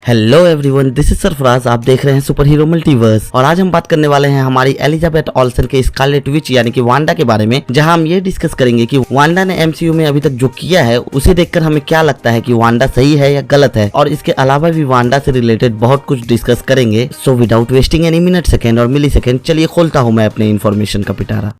Hello everyone, this is Sarfaraz. आप देख रहे हैं सुपर हीरो मल्टीवर्स और आज हम बात करने वाले हैं हमारी एलिजाबेथ ओल्सन के स्कारलेट विच यानी कि वांडा के बारे में, जहां हम ये डिस्कस करेंगे कि वांडा ने एमसीयू में अभी तक जो किया है उसे देखकर हमें क्या लगता है कि वांडा सही है या गलत है, और इसके अलावा भी वांडा से रिलेटेड बहुत कुछ डिस्कस करेंगे। So without wasting any minute, second और मिली सेकेंड, चलिए खोलता हूँ मैं अपने इन्फॉर्मेशन का पिटारा।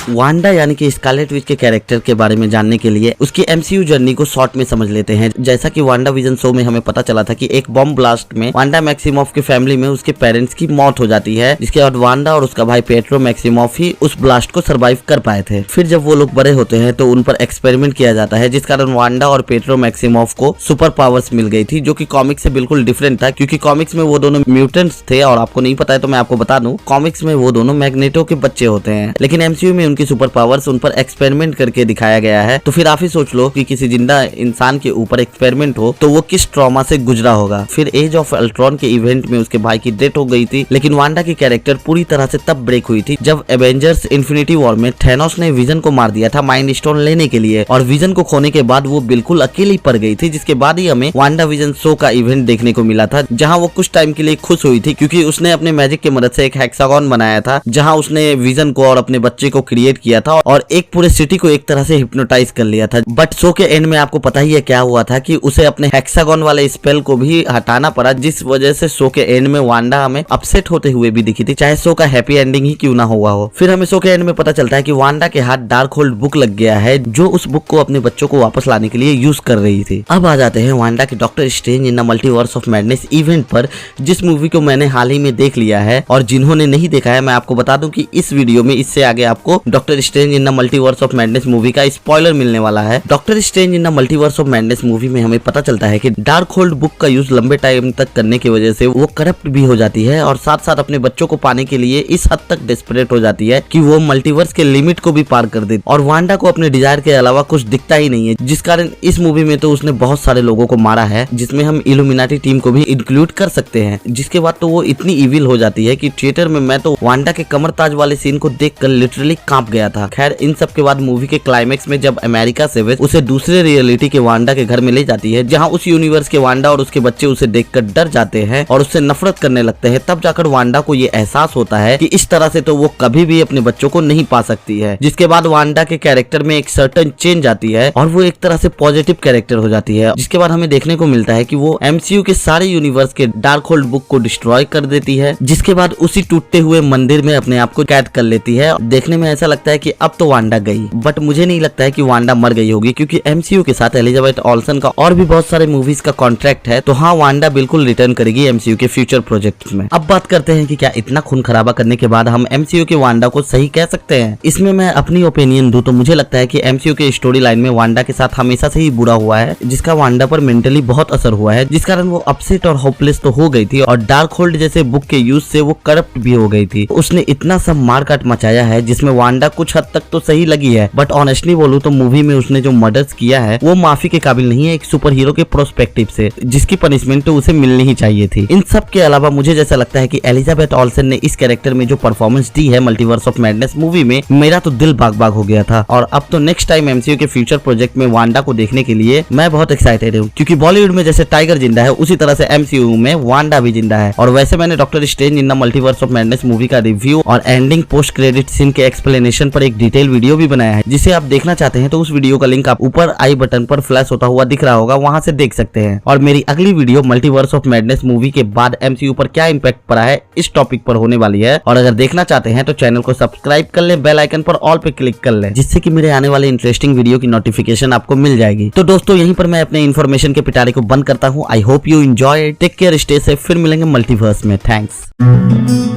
वांडा यानी कि स्कारलेट विच के कैरेक्टर के बारे में जानने के लिए उसकी एमसीयू जर्नी को शॉर्ट में समझ लेते हैं। जैसा कि वांडा विजन शो में हमें पता चला था कि एक बॉम्ब ब्लास्ट में वांडा मैक्सिमॉफ की फैमिली में उसके पेरेंट्स की मौत हो जाती है, जिसके बाद वांडा और उसका भाई पेट्रो मैक्सिमॉफ ही उस ब्लास्ट को सर्वाइव कर पाए थे। फिर जब वो लोग बड़े होते हैं तो उन पर एक्सपेरिमेंट किया जाता है, जिस कारण वांडा और पेट्रो मैक्सिमॉफ को सुपर पावर्स मिल गई थी, जो कि कॉमिक्स से बिल्कुल डिफरेंट था, क्योंकि कॉमिक्स में वो दोनों म्यूटेंट्स थे और आपको नहीं पता है तो मैं आपको बता दूं, कॉमिक्स में वो दोनों मैग्नेटो के बच्चे होते हैं, लेकिन एमसीयू में उनकी सुपर पावर्स उन पर एक्सपेरिमेंट करके दिखाया गया है। तो फिर आप ही सोच लो कि किसी जिंदा इंसान के ऊपर एक्सपेरिमेंट हो तो वो किस ट्रॉमा से गुजरा होगा। फिर एज ऑफ अल्ट्रॉन के इवेंट में उसके भाई की डेथ हो गई थी, लेकिन वांडा की कैरेक्टर पूरी तरह से तब ब्रेक हुई थी जब एवेंजर्स इन्फिनिटी वॉर में थैनोस ने विजन को मार दिया था माइंड स्टोन लेने के लिए, और विजन को खोने के बाद वो बिल्कुल अकेली पड़ गई थी, जिसके बाद ही हमें वांडा विजन शो का इवेंट देखने को मिला था, जहां वो कुछ टाइम के लिए खुश हुई थी क्योंकि उसने अपने मैजिक की मदद से एक हेक्सागोन बनाया था, जहां उसने विजन को और अपने बच्चे को क्रिएट किया था और एक पूरे सिटी को एक तरह से हिप्नोटाइज कर लिया था। बट शो के एंड में आपको पता ही है क्या हुआ था कि उसे अपने हेक्सागोन वाले स्पेल को भी हटाना पड़ा, जिस वजह से शो के एंड में वांडा हमें अपसेट होते हुए भी दिखी थी, चाहे शो का हैप्पी एंडिंग ही क्यों ना हुआ हो। फिर हमें शो के एंड में पता चलता है कि वांडा के हाथ डार्क होल्ड बुक लग गया है, जो उस बुक को अपने बच्चों को वापस लाने के लिए यूज कर रही थी। अब आ जाते हैं वांडा के doctor strange in the multiverse of madness event पर, जिस मूवी को मैंने हाल ही में देख लिया है, और जिन्होंने नहीं देखा है मैं आपको बता दूं कि इस वीडियो में इससे आगे आपको doctor strange in the multiverse of madness movie का स्पॉइलर मिलने वाला है। Doctor strange in the multiverse of madness movie में हमें पता चलता है कि डार्क होल्ड बुक का यूज लंबे टाइम तक करने की वजह से वो करप्ट भी हो जाती है, और साथ साथ अपने बच्चों को पाने के लिए इस हद तक डेस्परेट हो जाती है कि वो मल्टीवर्स के लिमिट को भी पार कर देती, और वांडा को अपने डिजायर के अलावा कुछ दिखता ही नहीं है, जिस कारण इस मूवी में तो उसने बहुत सारे लोगों को मारा है, जिसमें हम इल्यूमिनाटी टीम को भी इंक्लूड कर सकते हैं। जिसके बाद तो वो इतनी इविल हो जाती है कि थिएटर में मैं तो वांडा के कमर ताज वाले सीन को देखकर लिटरली कांप गया था। खैर, इन सब के बाद मूवी के क्लाइमेक्स में जब अमेरिका से उसे दूसरे रियलिटी के वांडा के घर में ले जाती है, जहां उस यूनिवर्स के वांडा और उसके बच्चे उसे देखकर डर जाते हैं और उससे नफरत करने लगते हैं, तब जाकर वांडा को ये एहसास होता है कि इस तरह से तो वो कभी भी अपने बच्चों को नहीं पा सकती है। जिसके बाद वांडा के कैरेक्टर में एक सर्टेन चेंज आती है और वो एक तरह से पॉजिटिव कैरेक्टर हो जाती है, जिसके बाद हमें देखने को मिलता है कि वो एमसीयू के सारे यूनिवर्स के डार्क होल्ड बुक को डिस्ट्रॉय कर देती है, जिसके बाद उसी टूटते हुए मंदिर में अपने आप को कैद कर लेती है। देखने में ऐसा लगता है कि अब तो वांडा गई, बट मुझे नहीं लगता है कि वांडा मर गई होगी, क्योंकि एमसीयू के साथ एलिजाबेथ ओल्सन का और भी बहुत सारे मूवीज का कॉन्ट्रैक्ट है। तो हाँ, वांडा बिल्कुल रिटर्न करेगी एमसीयू के फ्यूचर प्रोजेक्ट्स में। अब बात करते हैं कि क्या इतना खून खराबा करने के बाद हम एमसीयू के वांडा को सही कह सकते हैं। इसमें मैं अपनी ओपिनियन दूं तो मुझे लगता है कि एमसीयू के स्टोरी लाइन में वांडा के साथ हमेशा से ही बुरा हुआ है, जिसका वांडा पर मेंटली बहुत असर हुआ है, जिस कारण वो अपसेट और होपलेस तो हो गई थी, और डार्क होल्ड जैसे बुक के यूज से वो करप्ट भी हो गई थी। उसने इतना सब मारकाट मचाया है जिसमें वांडा कुछ हद तक तो सही लगी है, बट ऑनेस्टली बोलूं तो मूवी में उसने जो मर्डर्स किया है वो माफी के काबिल नहीं है एक सुपर हीरो के प्रोस्पेक्टिव से, जिसकी पनिशमेंट तो उसे मिलनी ही चाहिए थी। इन सब के अलावा मुझे जैसा लगता है कि एलिजाबेथ ओल्सन ने इस कैरेक्टर में जो परफॉर्मेंस दी है मल्टीवर्स ऑफ मैडनेस मूवी में, मेरा तो दिल बाग बाग हो गया था। और अब तो नेक्स्ट टाइम एमसीयू के फ्यूचर प्रोजेक्ट में वांडा को देखने के लिए मैं बहुत एक्साइटेड हूँ, क्योंकि बॉलीवुड में जैसे टाइगर जिंदा है उसी तरह से एमसीयू में वांडा भी जिंदा है। और वैसे मैंने doctor strange in the multiverse of madness movie का रिव्यू और एंडिंग पोस्ट क्रेडिट सीन के एक्सप्लेनेशन पर एक डिटेल वीडियो भी बनाया है, जिसे आप देखना चाहते हैं तो उस वीडियो का लिंक आप ऊपर आई बटन पर फ्लैश होता हुआ दिख रहा होगा, वहां से देख सकते हैं। और मेरी अगली video multiverse of madness movie के बाद एमसीयू पर क्या इंपैक्ट पड़ा है इस टॉपिक पर होने वाली है। और अगर देखना चाहते हैं तो चैनल को सब्सक्राइब कर लें, बेल आइकन पर ऑल पे क्लिक कर लें, जिससे कि मेरे आने वाले इंटरेस्टिंग वीडियो की नोटिफिकेशन आपको मिल जाएगी। तो दोस्तों, यहीं पर मैं अपने इन्फॉर्मेशन के पिटारे को बंद करता हूँ। I hope you enjoy, take care, stay safe, फिर मिलेंगे मल्टीवर्स में। थैंक्स।